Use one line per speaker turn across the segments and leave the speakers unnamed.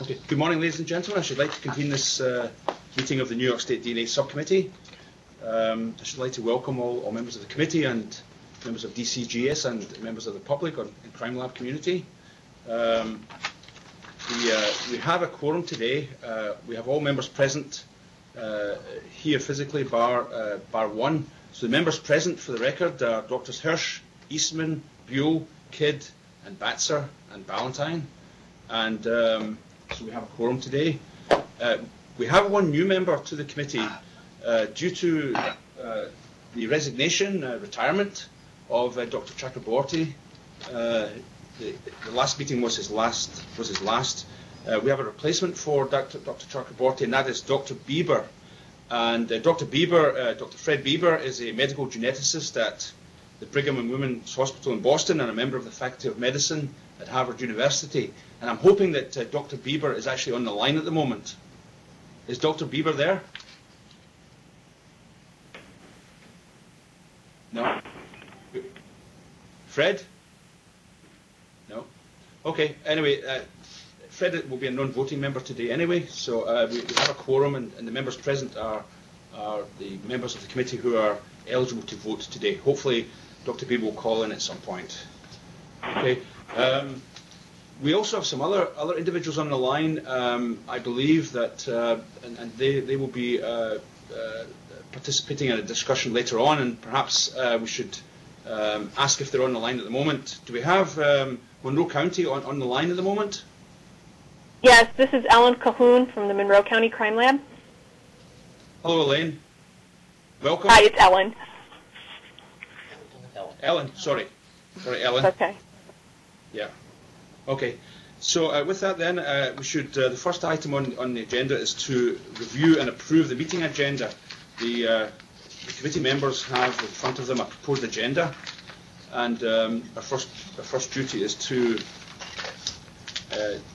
Okay. Good morning, ladies and gentlemen. I should like to convene this meeting of the New York State DNA Subcommittee. I should like to welcome all members of the committee and members of DCGS and members of the public and Crime Lab community. We have a quorum today. We have all members present here physically, bar one. So the members present for the record are Drs. Hirsch, Eastman, Buell, Kidd, and Batzer, and Ballantyne. And so we have a quorum today. We have one new member to the committee due to the resignation, retirement of Dr. Chakraborty. The last meeting was his last. We have a replacement for Dr. Chakraborty, and that is Dr. Bieber. And Dr. Fred Bieber is a medical geneticist at the Brigham and Women's Hospital in Boston and a member of the Faculty of Medicine at Harvard University. And I'm hoping that Dr. Bieber is actually on the line at the moment. Is Dr. Bieber there? No? Fred? No? Okay, anyway, Fred will be a non-voting member today anyway, so we have a quorum, and the members present are the members of the committee who are eligible to vote today. Hopefully, Dr. Bieber will call in at some point. Okay. We also have some other individuals on the line. I believe that, and they will be participating in a discussion later on, and perhaps we should ask if they're on the line at the moment. Do we have Monroe County on the line at the moment?
Yes, this is Ellen Cahoon from the Monroe County Crime Lab.
Hello, Elaine. Welcome.
Hi, it's Ellen.
Ellen, sorry, Ellen.
Okay.
Yeah. Okay. So with that, then we should. The first item on the agenda is to review and approve the meeting agenda. The committee members have in front of them a proposed agenda, and our first duty is to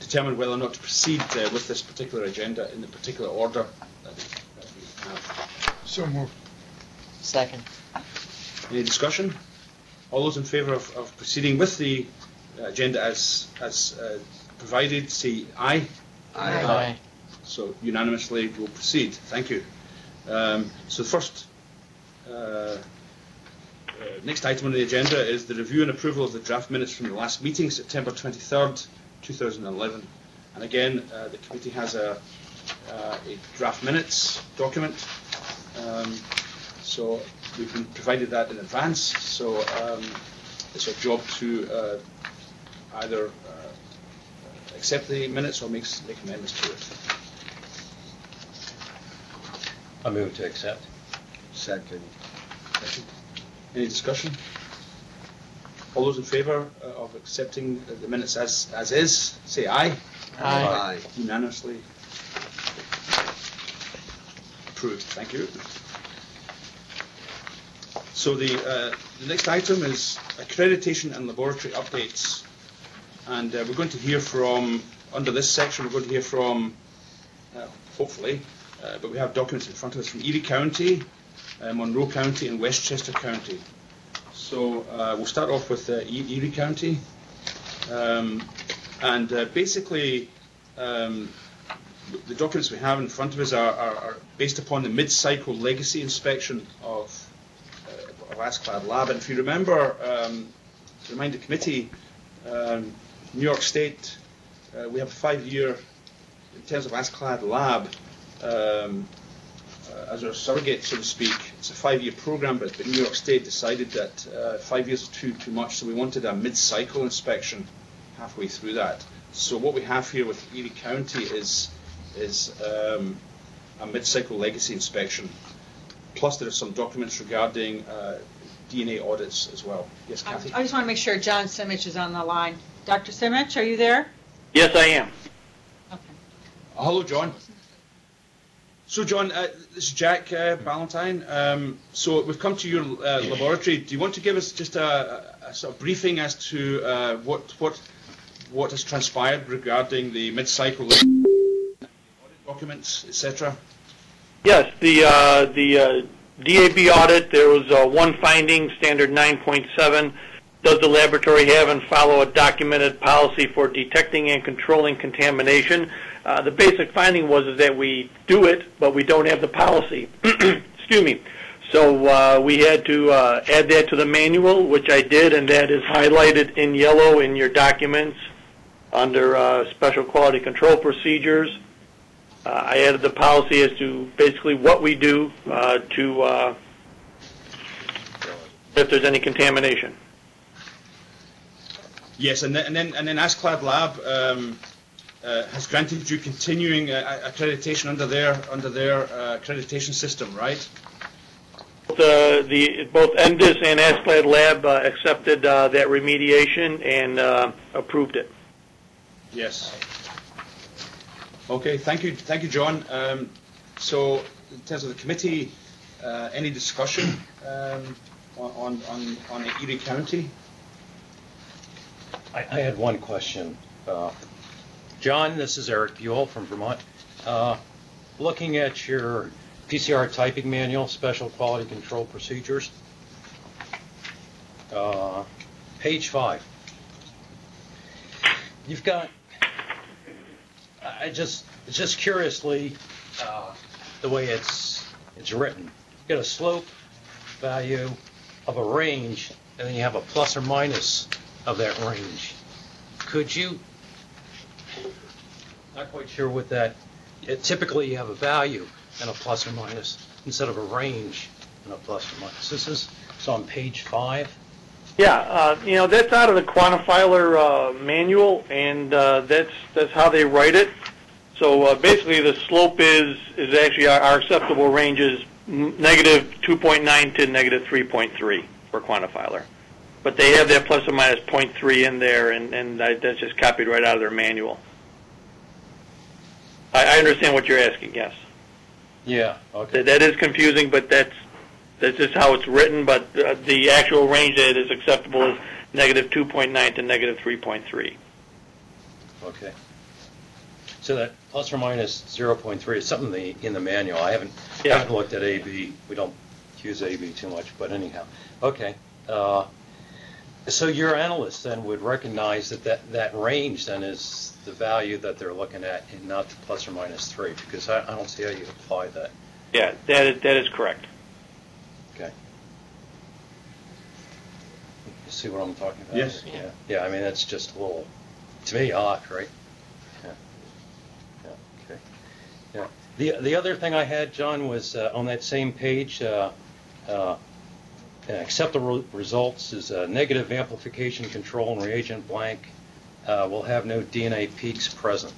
determine whether or not to proceed with this particular agenda in the particular order that we have.
So moved.
Second.
Any discussion? All those in favour of proceeding with the agenda as provided, say aye.
Aye. Aye.
So unanimously we'll proceed. Thank you. So the first next item on the agenda is the review and approval of the draft minutes from the last meeting, September 23rd, 2011. And again, the committee has a draft minutes document. So we've been provided that in advance. So it's our job to either accept the minutes or make amendments to it.
I move to accept.
Second.
Any discussion? All those in favour of accepting the minutes as is, say aye.
Aye.
Unanimously approved. Thank you. So the next item is accreditation and laboratory updates. And we're going to hear from, under this section, we're going to hear from, hopefully, but we have documents in front of us from Erie County, Monroe County, and Westchester County. So we'll start off with Erie County. And basically, the documents we have in front of us are based upon the mid-cycle legacy inspection of ASCLD Lab. And if you remember, to remind the committee, New York State, we have a 5-year, in terms of ASCLD Lab, as our surrogate, so to speak. It's a 5-year program, but New York State decided that 5 years is too much, so we wanted a mid-cycle inspection halfway through that. So what we have here with Erie County is a mid-cycle legacy inspection. Plus, there are some documents regarding DNA audits as well. Yes, Kathy?
I just want to make sure John Simich is on the line. Dr. Simich, are you there?
Yes, I am.
Okay.
Hello, John. So, John, this is Jack Ballantyne. So we've come to your laboratory. Do you want to give us just a sort of briefing as to what has transpired regarding the mid-cycle audit documents, etc.?
Yes, the DAB audit, there was one finding, standard 9.7. Does the laboratory have and follow a documented policy for detecting and controlling contamination? The basic finding was that we do it, but we don't have the policy. Excuse me. So we had to add that to the manual, which I did, and that is highlighted in yellow in your documents under Special Quality Control Procedures. I added the policy as to basically what we do to if there's any contamination.
Yes, and then Asclad Lab has granted you continuing accreditation under their accreditation system, right?
Both Endis and Asclad Lab accepted that remediation and approved it.
Yes. Okay, thank you, John. So, in terms of the committee, any discussion on Erie County?
I had one question. John, this is Eric Buell from Vermont. Looking at your PCR typing manual, Special Quality Control Procedures, page 5. You've got, just curiously, the way it's written. You've got a slope value of a range, and then you have a plus or minus of that range. Could you, not quite sure what that, typically you have a value and a plus or minus instead of a range and a plus or minus. This is, so on page 5.
Yeah, that's out of the quantifiler manual, and that's how they write it. So basically, the slope is actually our acceptable range is negative 2.9 to negative 3.3 for quantifiler. But they have that plus or minus 0.3 in there, and that's just copied right out of their manual. I understand what you're asking, yes.
Yeah, okay.
That is confusing, but that's just how it's written, but the actual range that is acceptable is negative 2.9 to negative 3.3.
Okay. So that plus or minus 0.3 is something in the manual. I haven't looked at AB. We don't use AB too much, but anyhow. Okay. So your analyst then would recognize that range then is the value that they're looking at and not the plus or minus 3, because I don't see how you apply that.
Yeah, that is correct.
Okay. You see what I'm talking about?
Yes.
Yeah, I mean, that's just a little, to me, odd, right? Yeah, okay. Yeah. The other thing I had, John, was on that same page, acceptable results is negative amplification control and reagent blank will have no DNA peaks present.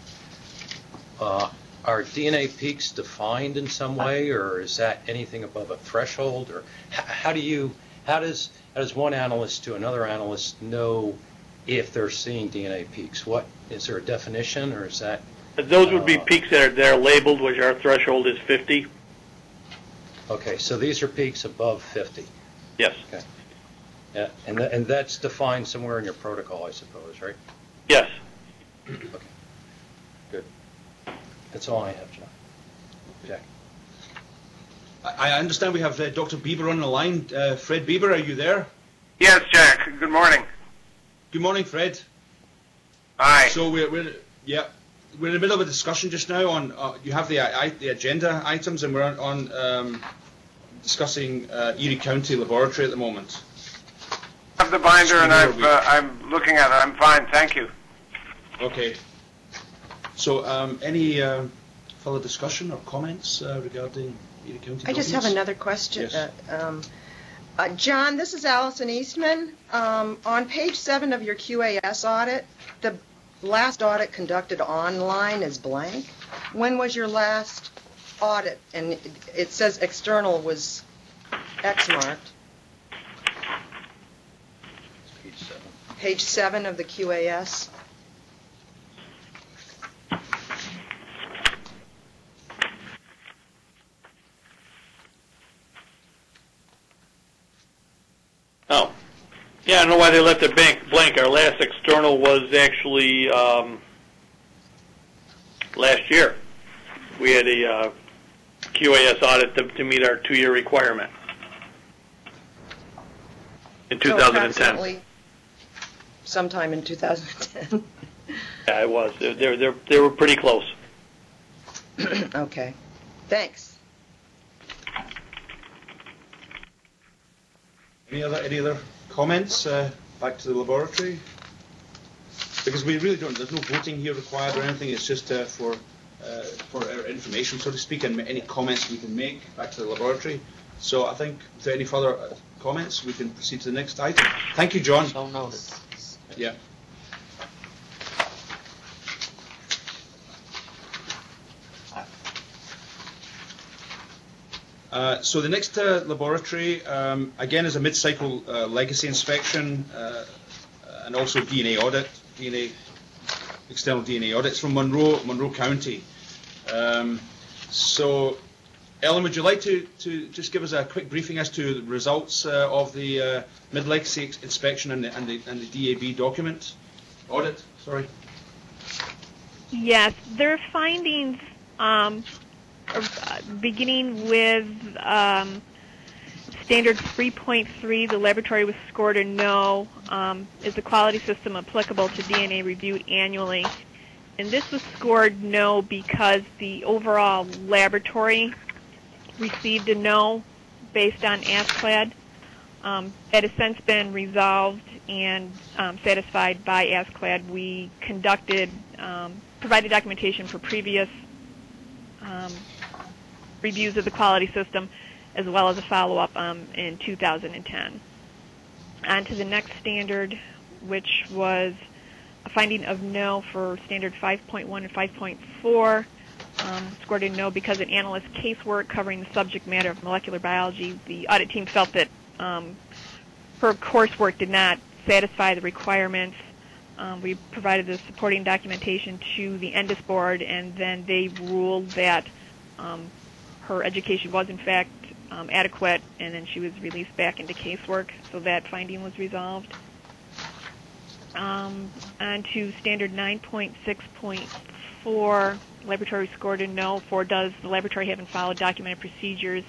Are DNA peaks defined in some way, or is that anything above a threshold, or how does one analyst to another analyst know if they're seeing DNA peaks? What is there a definition, or is that?
Those would be peaks that are labeled, which our threshold is 50.
Okay, so these are peaks above 50.
Yes.
Okay. Yeah, and that's defined somewhere in your protocol, I suppose, right?
Yes.
Okay. Good. That's all I have, John. Jack.
I understand we have Dr. Bieber on the line. Fred Bieber, are you there?
Yes, Jack. Good morning.
Good morning, Fred.
Hi.
So we're in the middle of a discussion just now on you have the agenda items, and we're on discussing Erie County Laboratory at the moment.
I have the binder, and I'm looking at it. I'm fine, thank you.
Okay. So any further discussion or comments regarding Erie County?
I just have another question.
Yes.
John, this is Allison Eastman. On page 7 of your QAS audit, the last audit conducted online is blank. When was your last audit? And it says external was X marked.
Page 7.
Page 7 of the QAS.
Oh. Yeah, I don't know why they left it blank. Our last external was actually last year. We had a QAS audit to meet our 2-year requirement in 2010.
Approximately sometime in 2010.
Yeah, it was. They were pretty close.
Okay. Thanks.
Any other comments back to the laboratory? Because we really don't. There's no voting here required or anything. It's just for our information, so to speak, and any comments we can make back to the laboratory. So I think, without any further comments, we can proceed to the next item. Thank you, John.
So noted.
Yeah. So the next laboratory, again, is a mid-cycle legacy inspection and also DNA audit, external DNA audits from Monroe County. So, Ellen, would you like to just give us a quick briefing as to the results of the mid-legacy inspection and the DAB document audit? Sorry.
Yes, their findings, beginning with standard 3.3, the laboratory was scored a no. Is the quality system applicable to DNA reviewed annually? And this was scored no because the overall laboratory received a no based on ASCLD. That has since been resolved and satisfied by ASCLD. We provided documentation for previous reviews of the quality system, as well as a follow-up in 2010. On to the next standard, which was a finding of no for standard 5.1 and 5.4. Scored a no because in analyst casework covering the subject matter of molecular biology, the audit team felt that her coursework did not satisfy the requirements. We provided the supporting documentation to the ENDIS board, and then they ruled that her education was in fact adequate, and then she was released back into casework, so that finding was resolved. On to standard 9.6.4, laboratory scored a no for does the laboratory haven't followed documented procedures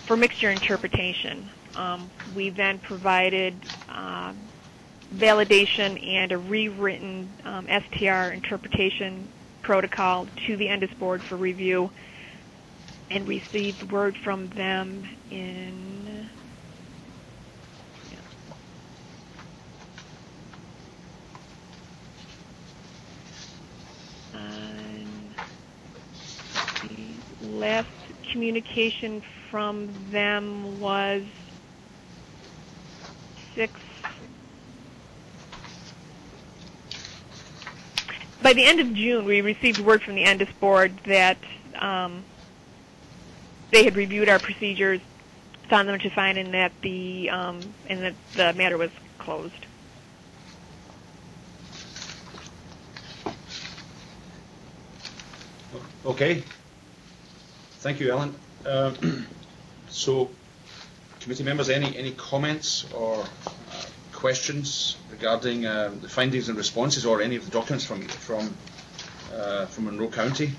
for mixture interpretation. We then provided validation and a rewritten STR interpretation protocol to the ENDIS board for review, and received word from them in the last communication from them was 6. By the end of June, we received word from the ENDIS board that they had reviewed our procedures, found them to fine, and that the matter was closed.
Okay. Thank you, Ellen. So, committee members, any comments or questions regarding the findings and responses, or any of the documents from Monroe County?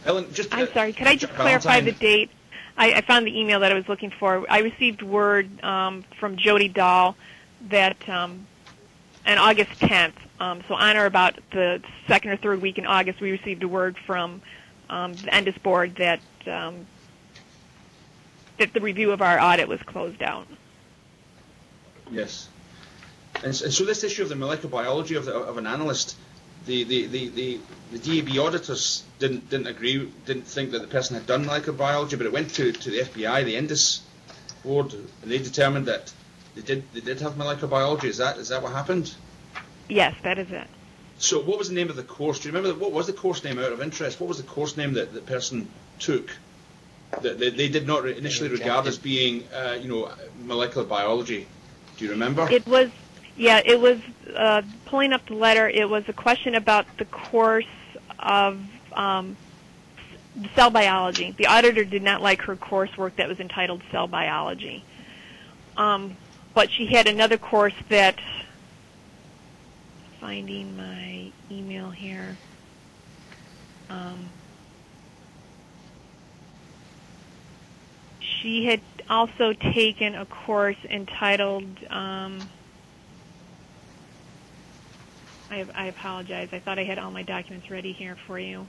Ellen,
I'm sorry, could I just clarify the date? I found the email that I was looking for. I received word from Jody Dahl that on August 10th, so on or about the second or third week in August, we received a word from the ENDIS board that the review of our audit was closed out.
Yes. And so this issue of the molecular biology of an analyst, the DAB auditors didn't agree, didn't think that the person had done molecular biology, but it went to the FBI, the ENDIS board, and they determined that they did have molecular biology. Is that what happened?
Yes, that is it.
So what was the name of the course? Do you remember what was the course name out of interest? What was the course name that the person took that they did not initially regard as being molecular biology? Do you remember?
It was pulling up the letter, it was a question about the course of cell biology. The auditor did not like her coursework that was entitled cell biology. But she had another course that, finding my email here, she had also taken a course entitled, I I apologize. I thought I had all my documents ready here for you.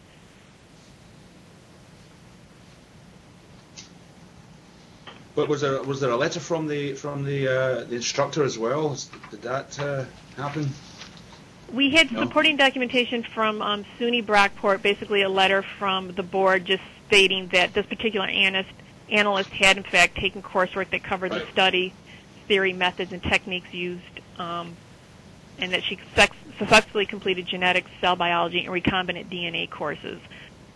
But was there a letter from the instructor as well? Did that happen?
We had
No.
supporting documentation from SUNY Brockport, basically a letter from the board just stating that this particular analyst had in fact taken coursework that covered the
Right.
study, theory, methods, and techniques used, and that she successfully completed genetics, cell biology, and recombinant DNA courses.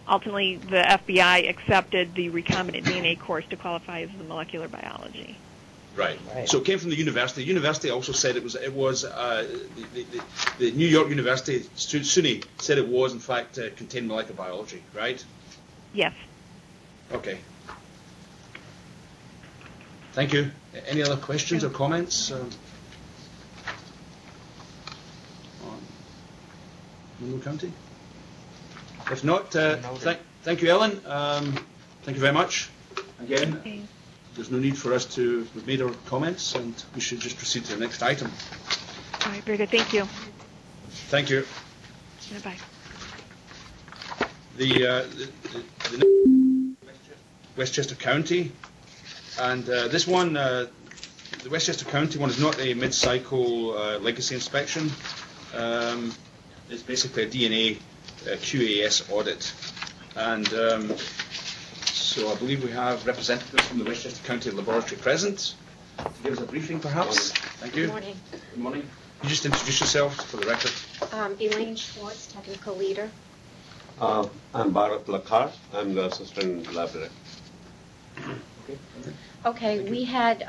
Ultimately, the FBI accepted the recombinant DNA course to qualify as the molecular biology.
Right.
Right.
So it came from the university. The university also said it was the New York University, SUNY, said it was in fact contained molecular biology, right?
Yes.
Okay. Thank you. Any other questions or comments on Monroe County? If not, thank you, Ellen. Thank you very much. Again,
Okay.
there's no need for us to, we've made our comments, and we should just proceed to the next item.
All right, very good. Thank you.
Thank you.
Bye.
The Westchester County, and this one, the Westchester County one is not a mid-cycle legacy inspection. It's basically a DNA QAS audit, and so I believe we have representatives from the Westchester County Laboratory present to give us a briefing, perhaps. Thank you.
Good morning.
Good morning. Can you just introduce yourself for the record?
Elaine Schwartz, technical leader.
I'm Bharat Lakhar. I'm the assistant lab director.
Okay, we had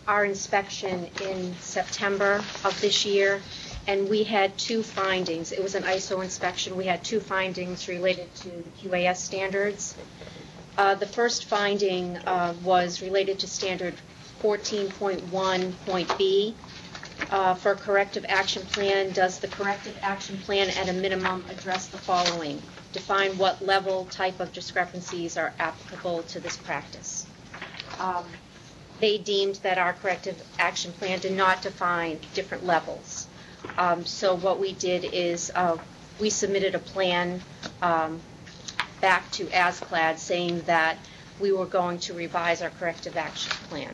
our inspection in September of this year, and we had two findings. It was an ISO inspection. We had two findings related to the QAS standards. The first finding was related to standard 14.1.B for corrective action plan. Does the corrective action plan at a minimum address the following? Define what level, type of discrepancies are applicable to this practice. They deemed that our corrective action plan did not define different levels. So what we did is we submitted a plan back to ASCLAD saying that we were going to revise our corrective action plan.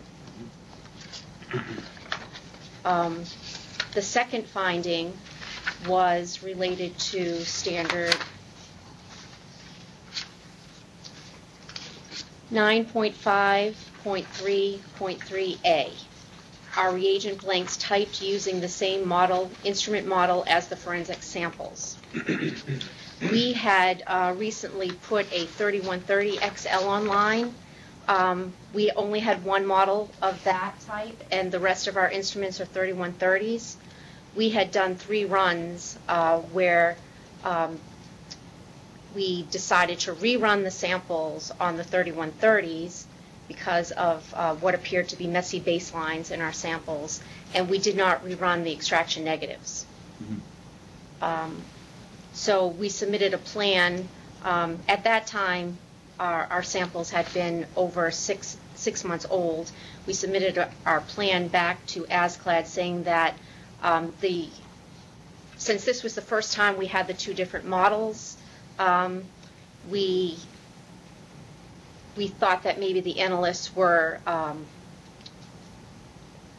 The second finding was related to standard 9.5.3.3a. Our reagent blanks typed using the same model, instrument model as the forensic samples. We had recently put a 3130 XL online. We only had one model of that type, and the rest of our instruments are 3130s. We had done 3 runs where we decided to rerun the samples on the 3130s because of what appeared to be messy baselines in our samples, and we did not rerun the extraction negatives. Mm-hmm. So we submitted a plan. At that time, our samples had been over six months old. We submitted our plan back to ASCLAD saying that since this was the first time we had the 2 different models, we thought that maybe the analysts were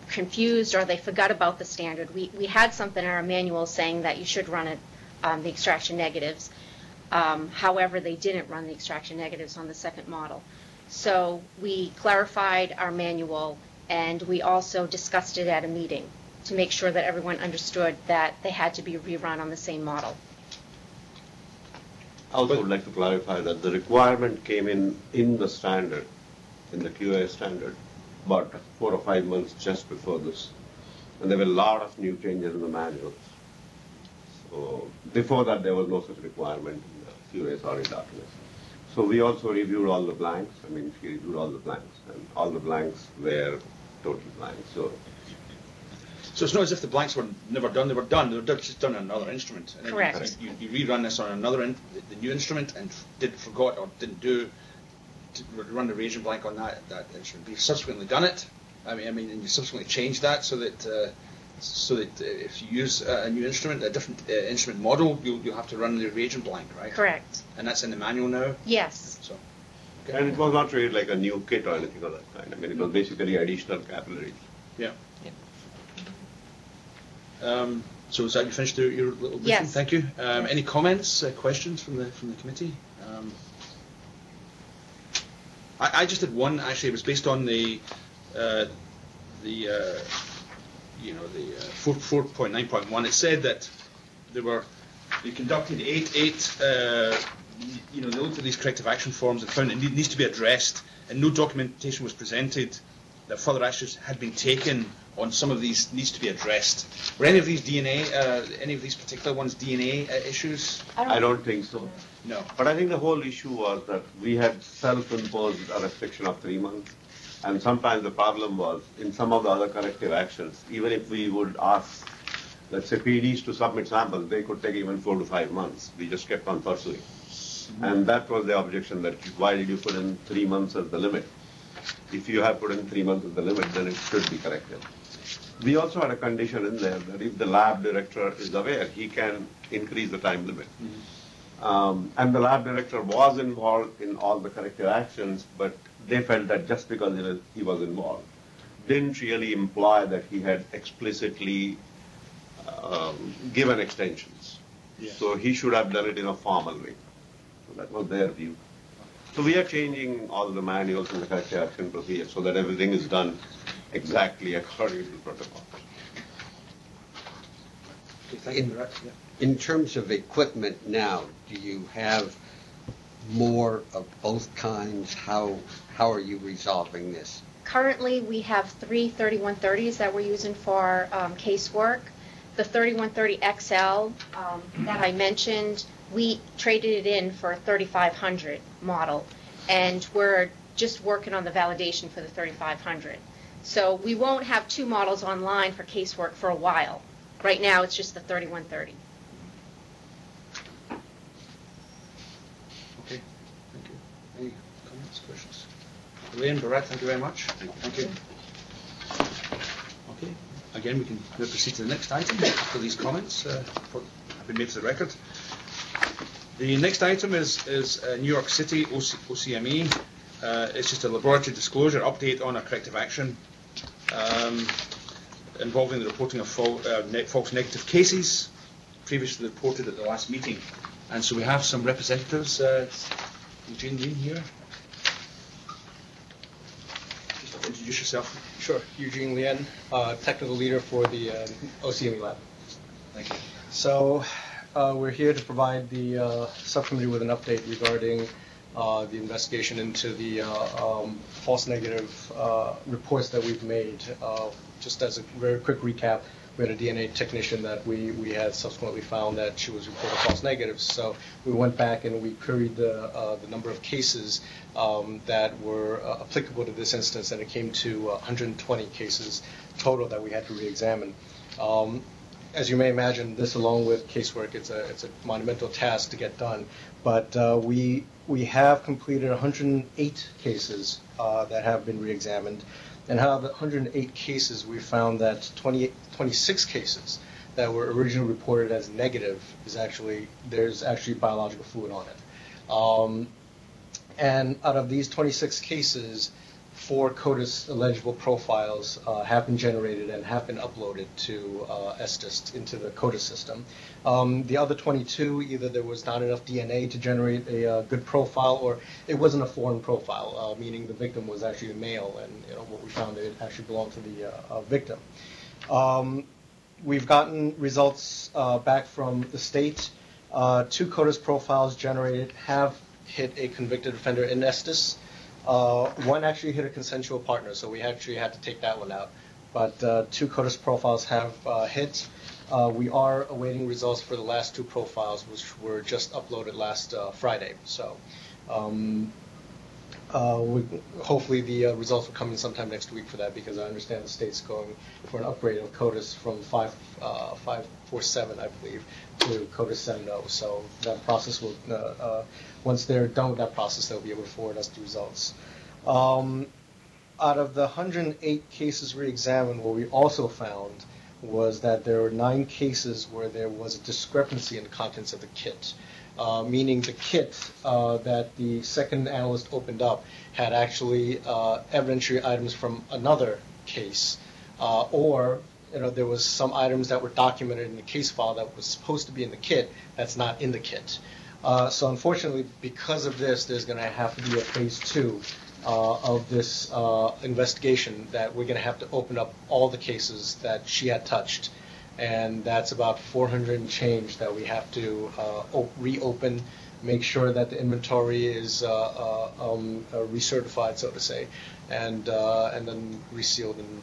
confused or they forgot about the standard. We had something in our manual saying that you should run it, the extraction negatives. However, they didn't run the extraction negatives on the second model. So we clarified our manual, and we also discussed it at a meeting to make sure that everyone understood that they had to be rerun on the same model.
I also would like to clarify that the requirement came in the standard, in the QA standard, about 4 or 5 months just before this. And there were a lot of new changes in the manuals. So before that, there was no such requirement in the QA audit documents. So we also reviewed all the blanks. I mean, she reviewed all the blanks, and all the blanks were total blanks. So
it's not as if the blanks were never done; they were done. They were just done on another instrument. And
Correct.
You rerun this on another the new instrument and forgot or didn't do to run the reagent blank on that instrument. You've subsequently done it. I mean, and you subsequently changed that so that So that if you use a new instrument, a different instrument model, you'll have to run the reagent blank, right?
Correct.
And that's in the manual now?
Yes.
So,
And it was not really like a new kit or anything of that kind. I mean, it was basically additional capillaries.
Yeah. So is that you finished your little briefing?
Yes.
Thank you. Any comments, questions from the committee? I just had one. Actually, it was based on the 4.9.1. It said that they conducted eight. They looked at these corrective action forms and found it needs to be addressed, and no documentation was presented that further actions had been taken on some of these needs to be addressed. Were any of these any of these particular ones DNA issues?
I don't think so.
No.
But I think the whole issue was that we had self-imposed a restriction of 3 months. And sometimes the problem was, in some of the other corrective actions, even if we would ask, let's say, PDs to submit samples, they could take even 4 to 5 months. We just kept on pursuing. Mm-hmm. And that was the objection, that why did you put in 3 months as the limit? If you have put in 3 months as the limit, then it should be corrected. We also had a condition in there that if the lab director is aware, he can increase the time limit. Mm-hmm. And the lab director was involved in all the corrective actions, but they felt that just because he was involved didn't really imply that he had explicitly given extensions. Yeah. So he should have done it in a formal way. So that was their view. So we are changing all the manuals and the corrective action procedure so that everything is done exactly according to the protocol.
Okay, thank you for that. Yeah.
In terms of equipment now, do you have more of both kinds? How are you resolving this?
Currently, we have 3 3130s that we're using for casework. The 3130 XL that I mentioned, we traded it in for a 3500 model, and we're just working on the validation for the 3500. So we won't have 2 models online for casework for a while. Right now, it's just the 3130.
Okay, thank you. Any comments, questions? Elaine, Barrett, thank you very much. Thank you. Okay, again, we can now proceed to the next item after these comments have been made to the record. The next item is New York City OCME. It's just a laboratory disclosure update on a corrective action involving the reporting of false negative cases previously reported at the last meeting. And so we have some representatives. Eugene Lien here. Just introduce yourself.
Sure. Eugene Lien, technical leader for the OCME lab.
Thank you.
So we're here to provide the subcommittee with an update regarding the investigation into the false negative reports that we've made. Just as a very quick recap, we had a DNA technician that we had subsequently found that she was reporting false negatives. So we went back and we queried the number of cases that were applicable to this instance, and it came to 120 cases total that we had to re-examine. As you may imagine, this along with casework, it's a monumental task to get done. But we have completed 108 cases that have been re-examined. And out of the 108 cases, we found that 26 cases that were originally reported as negative there's actually biological fluid on it. And out of these 26 cases, 4 CODIS eligible profiles have been generated and have been uploaded to Estes into the CODIS system. The other 22, either there was not enough DNA to generate a good profile, or it wasn't a foreign profile, meaning the victim was actually a male, and what we found, it actually belonged to the victim. We've gotten results back from the state. 2 CODIS profiles generated have hit a convicted offender in Estes. One actually hit a consensual partner, so we actually had to take that one out. But 2 CODIS profiles have hit. We are awaiting results for the last 2 profiles, which were just uploaded last Friday. So hopefully the results will come in sometime next week for that, because I understand the state's going for an upgrade of CODIS from 547, I believe, to CODIS 7.0. So that process will, once they're done with that process, they'll be able to forward us the results. Out of the 108 cases re-examined, what we also found was that there were 9 cases where there was a discrepancy in the contents of the kit, meaning the kit that the second analyst opened up had actually evidentiary items from another case, or there was some items that were documented in the case file that was supposed to be in the kit that's not in the kit. So unfortunately, because of this, there's going to have to be a phase 2 of this investigation that we're going to have to open up all the cases that she had touched. And that's about 400 and change that we have to reopen, make sure that the inventory is recertified, so to say, and then resealed, and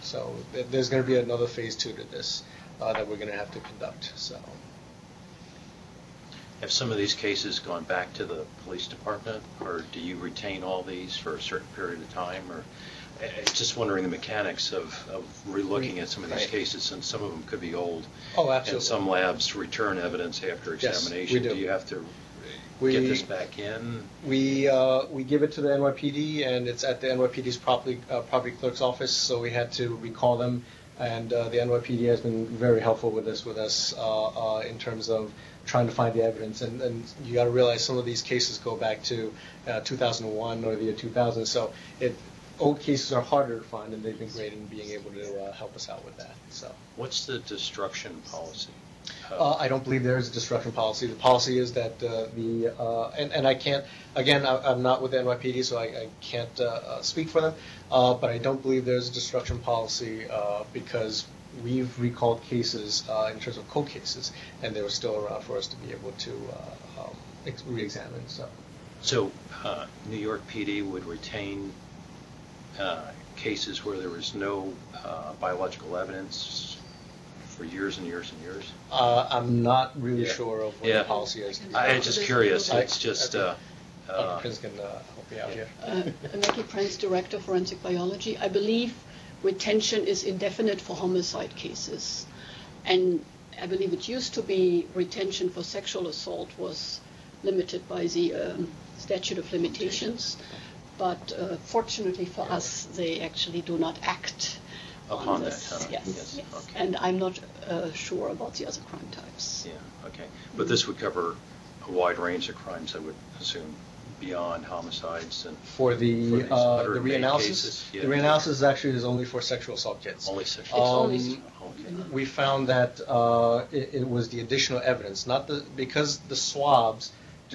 So there's going to be another phase 2 to this that we're going to have to conduct. So.
Have some of these cases gone back to the police department, or do you retain all these for a certain period of time? Or just wondering the mechanics of relooking at some of these cases, since some of them could be old.
Oh, absolutely.
And some labs return evidence after examination.
Yes, we do.
You have to get this back in?
We give it to the NYPD, and it's at the NYPD's property clerk's office, so we had to recall them. And the NYPD has been very helpful with us in terms of trying to find the evidence. And you got to realize some of these cases go back to 2001 or the year 2000. So old cases are harder to find, and they've been great in being able to help us out with that. So,
what's the destruction policy?
I don't believe there is a destruction policy. The policy is that and I can't, again, I'm not with the NYPD, so I can't speak for them, but I don't believe there's a destruction policy because we've recalled cases in terms of cold cases, and they were still around for us to be able to re-examine.
So New York PD would retain cases where there was no biological evidence for years and years and years?
I'm not really sure of what the policy is.
I'm just curious. It's just...
Dr. Prince can help me out here.
Maggie Prince, Director of Forensic Biology. I believe retention is indefinite for homicide cases. And I believe it used to be retention for sexual assault was limited by the statute of limitations. But fortunately for us, they actually do not act
upon
this.
That.
Yes.
Okay.
And I'm not sure about the other crime types.
Yeah. Okay. But this would cover a wide range of crimes, I would assume, beyond homicides and
for the reanalysis.
Yeah.
The reanalysis actually is only for sexual assault kits.
Only sexual assault.
We found that it was the additional evidence, because the swabs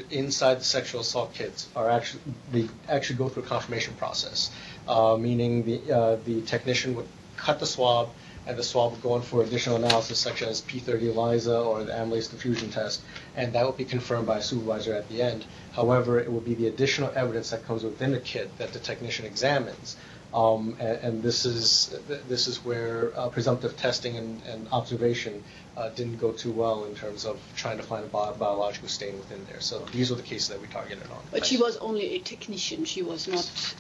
inside the sexual assault kits are actually go through a confirmation process, meaning the technician would cut the swab, and the swab would go in for additional analysis such as P30 ELISA or the amylase diffusion test, and that would be confirmed by a supervisor at the end. However, it would be the additional evidence that comes within the kit that the technician examines. And this is where presumptive testing and observation didn't go too well in terms of trying to find a biological stain within there. So these were the cases that we targeted on.
But she was only a technician. She was not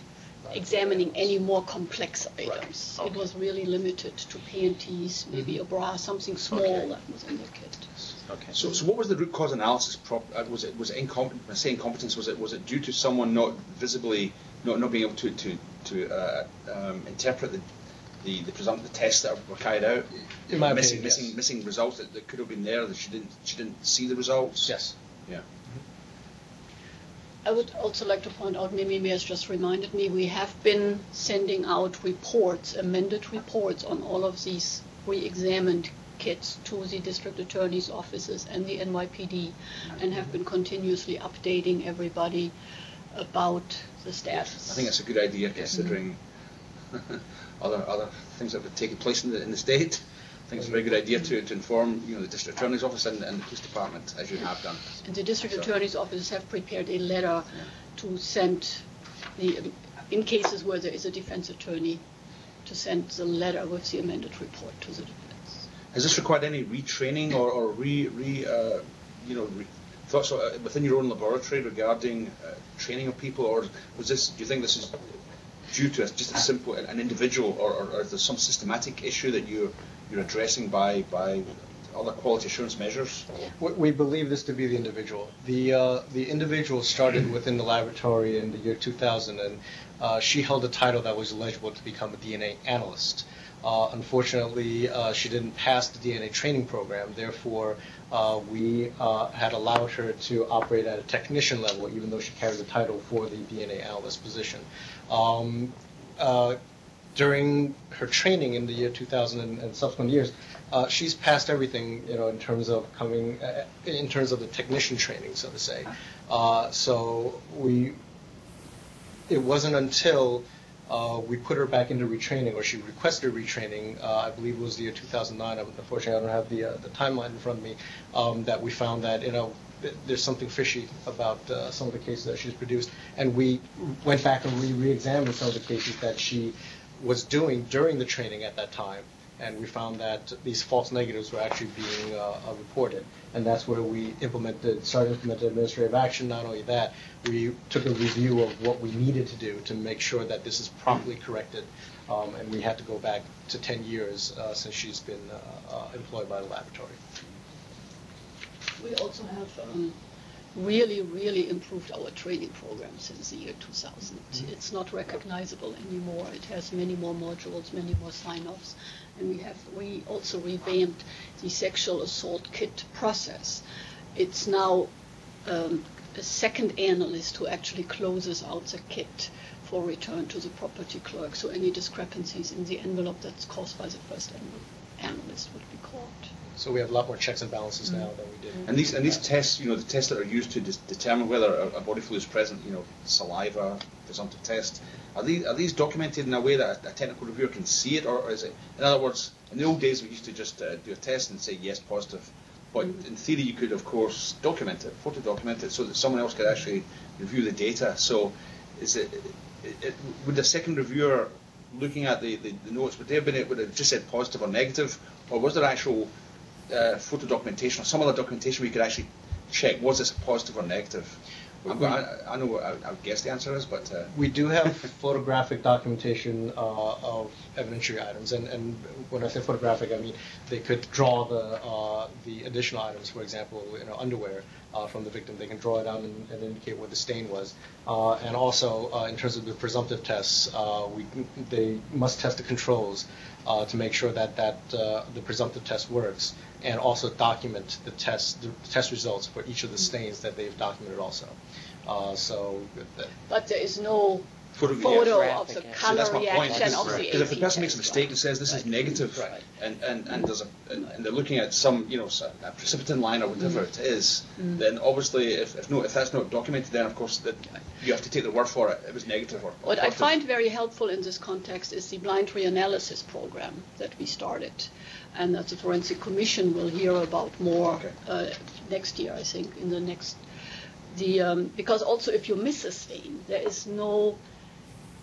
examining any more complex items.
Okay.
It was really limited to PNTs, maybe a bra, something small that was in the kit.
Okay.
So what was the root cause analysis? Was it incompetence? When I say incompetence, was it due to someone not visibly not being able to interpret the tests that were carried out?
In my opinion,
missing results that could have been there, that she didn't see the results.
Yes.
Yeah.
I would also like to point out, Mimi has just reminded me, we have been sending out reports, amended reports on all of these re-examined kits to the district attorney's offices and the NYPD, and have been continuously updating everybody about the status.
I think that's a good idea, considering other things that have taken place in the state. I think it's a very good idea to inform the district attorney's office and the police department, as you have done.
And the district attorney's offices have prepared a letter to send in cases where there is a defense attorney, to send the letter with the amended report to the defense.
Has this required any retraining or thoughts within your own laboratory regarding training of people, or do you think this is due to just a simple an individual, or is there some systematic issue that you're addressing by other quality assurance measures?
We believe this to be the individual. The individual started within the laboratory in the year 2000, and she held a title that was eligible to become a DNA analyst. Unfortunately, she didn't pass the DNA training program. Therefore, we had allowed her to operate at a technician level, even though she carried the title for the DNA analyst position. During her training in the year 2000 and subsequent years, she's passed everything, in terms of in terms of the technician training, so to say. It wasn't until we put her back into retraining, or she requested retraining, I believe it was the year 2009, unfortunately I don't have the timeline in front of me, that we found that, there's something fishy about some of the cases that she's produced. And we went back and re-examined some of the cases that she was doing during the training at that time. And we found that these false negatives were actually being reported. And that's where we started implementing administrative action. Not only that, we took a review of what we needed to do to make sure that this is properly corrected. And we had to go back to 10 years since she's been employed by the laboratory.
We also have really improved our training program since the year 2000. Mm-hmm. It's not recognizable anymore. It has many more modules, many more sign-offs. And we also revamped the sexual assault kit process. It's now a second analyst who actually closes out the kit for return to the property clerk. So any discrepancies in the envelope that's caused by the first analyst would be caught.
So we have a lot more checks and balances now than we did.
And these tests, the tests that are used to determine whether a body fluid is present, saliva, presumptive test, are these documented in a way that a technical reviewer can see it, or is it? In other words, in the old days we used to just do a test and say yes, positive, but in theory you could of course document it, photo document it, so that someone else could actually review the data. So, would the second reviewer looking at the notes, would have just said positive or negative, or was there actual photo documentation or some other documentation where you could actually check was this positive or negative? I know what I would guess the answer is, but
we do have photographic documentation of evidentiary items, and when I say photographic, I mean they could draw the additional items. For example, underwear from the victim, they can draw it out and indicate where the stain was. And also, in terms of the presumptive tests, they must test the controls to make sure that the presumptive test works, and also document the test results for each of the stains that they've documented also.
But there is no photo of the color reaction of the AP.
Because if the person makes a mistake and says this is negative, and they're looking at some a precipitin line or whatever it is, then obviously if that's not documented, then of course that you have to take the word for it. It was negative or
what positive. I find very helpful in this context is the blind reanalysis program that we started, and that the Forensic Commission will hear about more next year, I think, in the next. Because also if you miss a stain, there is no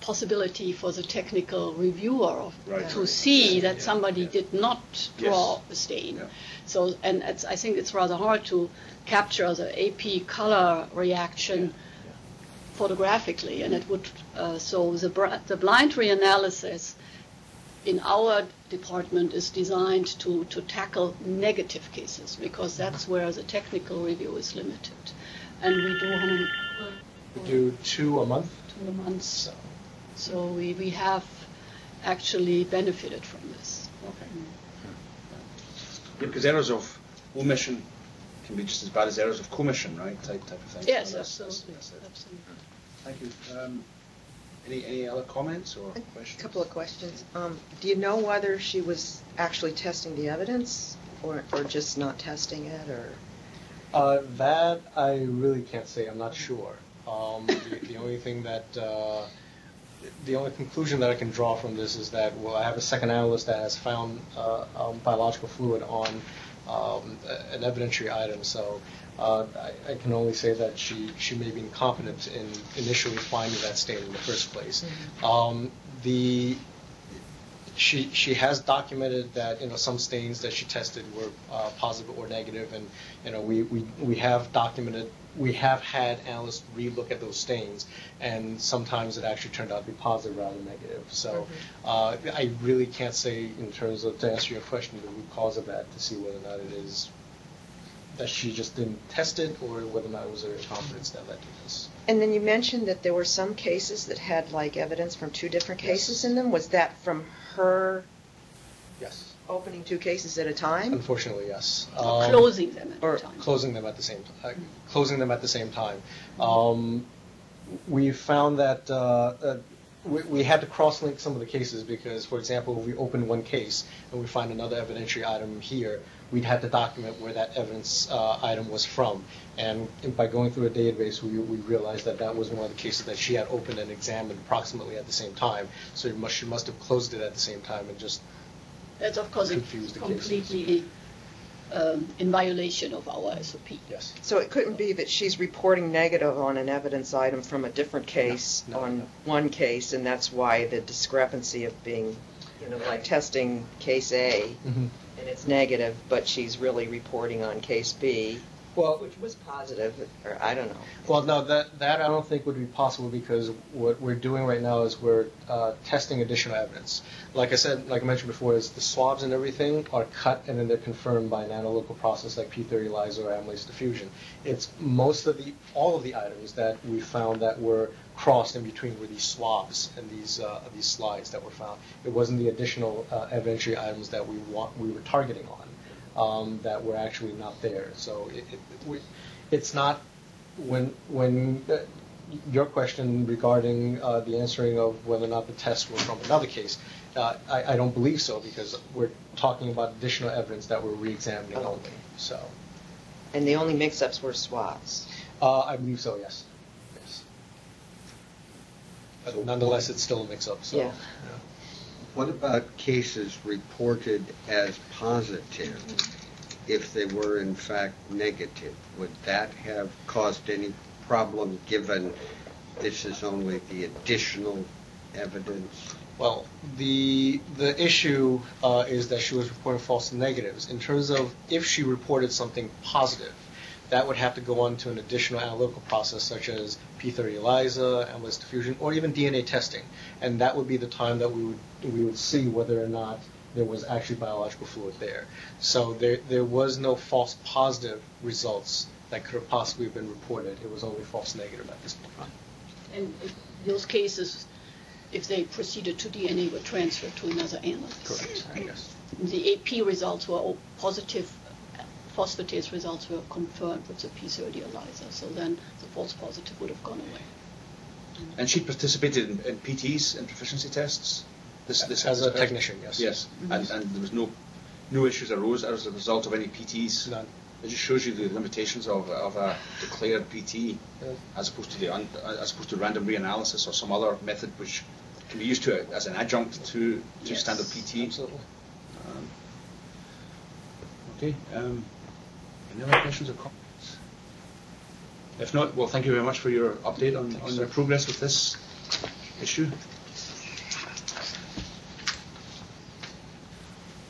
possibility for the technical reviewer to see that somebody did not draw a stain. Yeah. So, and I think it's rather hard to capture the AP color reaction photographically, and it would. So the blind reanalysis in our department is designed to tackle negative cases, because that's where the technical review is limited. And we
do 2 a month.
2 a month. So we have actually benefited from this.
Okay. Because errors of omission can be just as bad as errors of commission, right? Type of thing.
Yes, absolutely.
Absolutely. Thank you. Any other comments or questions?
A couple of questions. Do you know whether she was actually testing the evidence or just not testing it, or?
That I really can't say. I'm not sure. The only thing that the only conclusion that I can draw from this is that I have a second analyst that has found biological fluid on an evidentiary item. So I can only say that she may be incompetent in initially finding that stain in the first place. Mm-hmm. She has documented that some stains that she tested were positive or negative, and we have documented, we have had analysts relook at those stains, and sometimes it actually turned out to be positive rather than negative. So I really can't say in terms of, to answer your question, the root cause of that, to see whether or not it is that she just didn't test it, or whether or not it was her incompetence that led to this.
And then you mentioned that there were some cases that had evidence from 2 different cases in them. Was that from her
Yes.
Opening 2 cases at a time?
Unfortunately, yes.
Closing them at the time.
Closing them at the same time. We found that we had to cross-link some of the cases because, for example, if we open one case and we find another evidentiary item here, we'd have to document where that evidence item was from. And by going through a database, we realized that that was one of the cases that she had opened and examined approximately at the same time. So she must have closed it at the same time and just
That's, of course,
confused the cases.
completely in violation of our SOP.
Yes.
So it couldn't be that she's reporting negative on an evidence item from a different case on one case, and that's why the discrepancy of being, like testing case A, and it's negative, but she's really reporting on case B, which was positive, or I don't know.
Well, no, that I don't think would be possible because what we're doing right now is we're testing additional evidence. Like I mentioned before, is the swabs and everything are cut and then they're confirmed by an analytical process like P30 ELISA or amylase diffusion. It's all of the items that we found that were crossed in between were these swabs and these slides that were found. It wasn't the additional evidentiary items that we were targeting on. That were actually not there. So it's not when your question regarding the answering of whether or not the tests were from another case, I don't believe so because we're talking about additional evidence that we're re-examining only. So.
And the only mix-ups were swabs?
I believe so, yes. But nonetheless, it's still a mix-up. So,
yeah.
What about cases reported as positive if they were in fact negative? Would that have caused any problem given this is only the additional evidence?
Well, the issue is that she was reporting false negatives. In terms of if she reported something positive, that would have to go on to an additional analytical process such as P30 ELISA, amylase diffusion, or even DNA testing. And that would be the time that we would see whether or not there was actually biological fluid there. So there was no false positive results that could have possibly been reported. It was only false negative at this point.
And those cases, if they proceeded to DNA, were transferred to another analyst.
Correct. Yes.
The AP results were all positive. Phosphatase results were confirmed with the P30 ELISA, so then the false positive would have gone away.
And she participated in PTs, in proficiency tests? This
as a technician, yes.
Yes, and there was no issues arose as a result of any PTs?
None.
It just shows you the limitations of a declared PT as opposed to random reanalysis or some other method which can be used as an adjunct to standard PT.
Absolutely.
Okay. Any other questions or comments? If not, well, thank you very much for your update on the progress with this issue.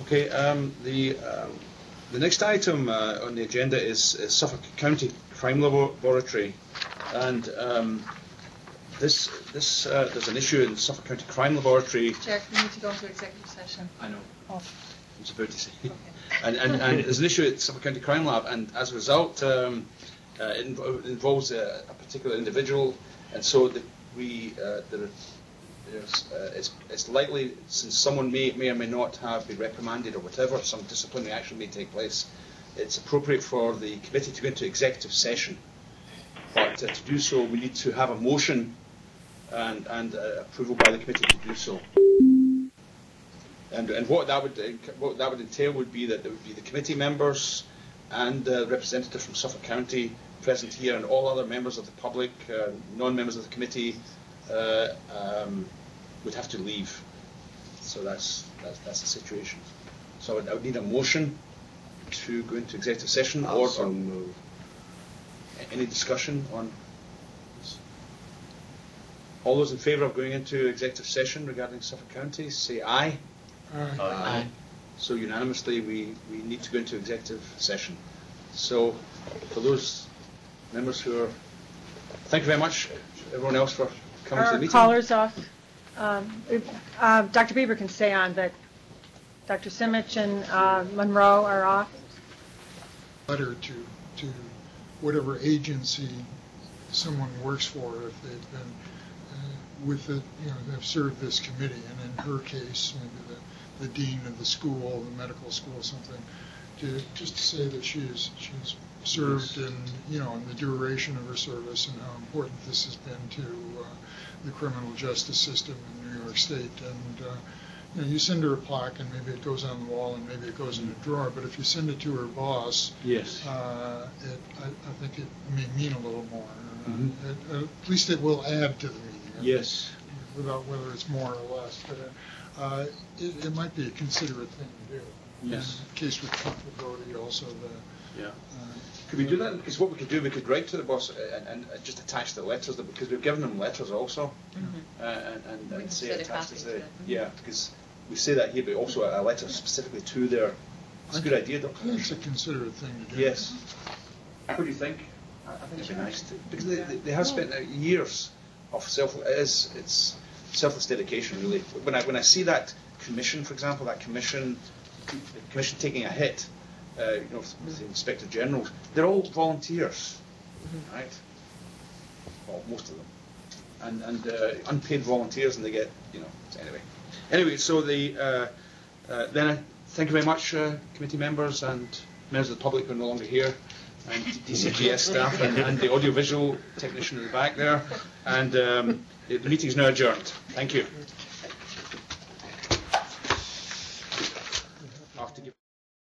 Okay. The next item on the agenda is Suffolk County Crime Laboratory, and there's an issue in Suffolk County Crime Laboratory.
Jack, we need to go into executive session.
I know.
Oh.
I was about to say.
Okay.
And there's an issue at Suffolk County Crime Lab, and as a result, it involves a particular individual, and so it's likely, since someone may or may not have been reprimanded or whatever, some disciplinary action may take place, it's appropriate for the committee to go into executive session. But to do so, we need to have a motion and approval by the committee to do so. And what that would entail would be that there would be the committee members and the representative from Suffolk County present here, and all other members of the public, non-members of the committee, would have to leave. So that's the situation. So I would need a motion to go into executive session, or any discussion on this. All those in favour of going into executive session regarding Suffolk County, say aye.
Aye.
Aye. So unanimously, we need to go into executive session. So for those members who are, thank you very much, everyone else, for coming to the meeting.
Our caller's off. Dr. Bieber can stay on, but Dr. Simich and Monroe are off.
Letter to whatever agency someone works for, if they've been with it, have served this committee, and in her case, maybe the the dean of the school, the medical school, something, just to say that she's served in the duration of her service and how important this has been to the criminal justice system in New York State. And you send her a plaque, and maybe it goes on the wall, and maybe it goes in a drawer. But if you send it to her boss,
yes,
I think it may mean a little more. At least it will add to the meeting.
Yes.
Without whether it's more or less, but it might be a considerate thing to do.
Yes.
In case with comfortability, also
Yeah. Could we do that? Because what we could do, we could write to the boss and just attach the letters, because we've given them letters also, and say attached to the, because we say that here, but also a letter specifically to their. It's a good idea, Doctor.
I think it's a considerate thing to do.
Yes. What do you think? I think it'd be nice to, because they have spent years of it's selfless dedication, really. When I see that commission, for example, the commission taking a hit, with the Inspector Generals, they're all volunteers, right? Well, most of them, and unpaid volunteers, and they get, Anyway, so then I thank you very much, committee members and members of the public who are no longer here, and DCGS staff and the audiovisual technician in the back there, and the meeting is now adjourned. Thank you.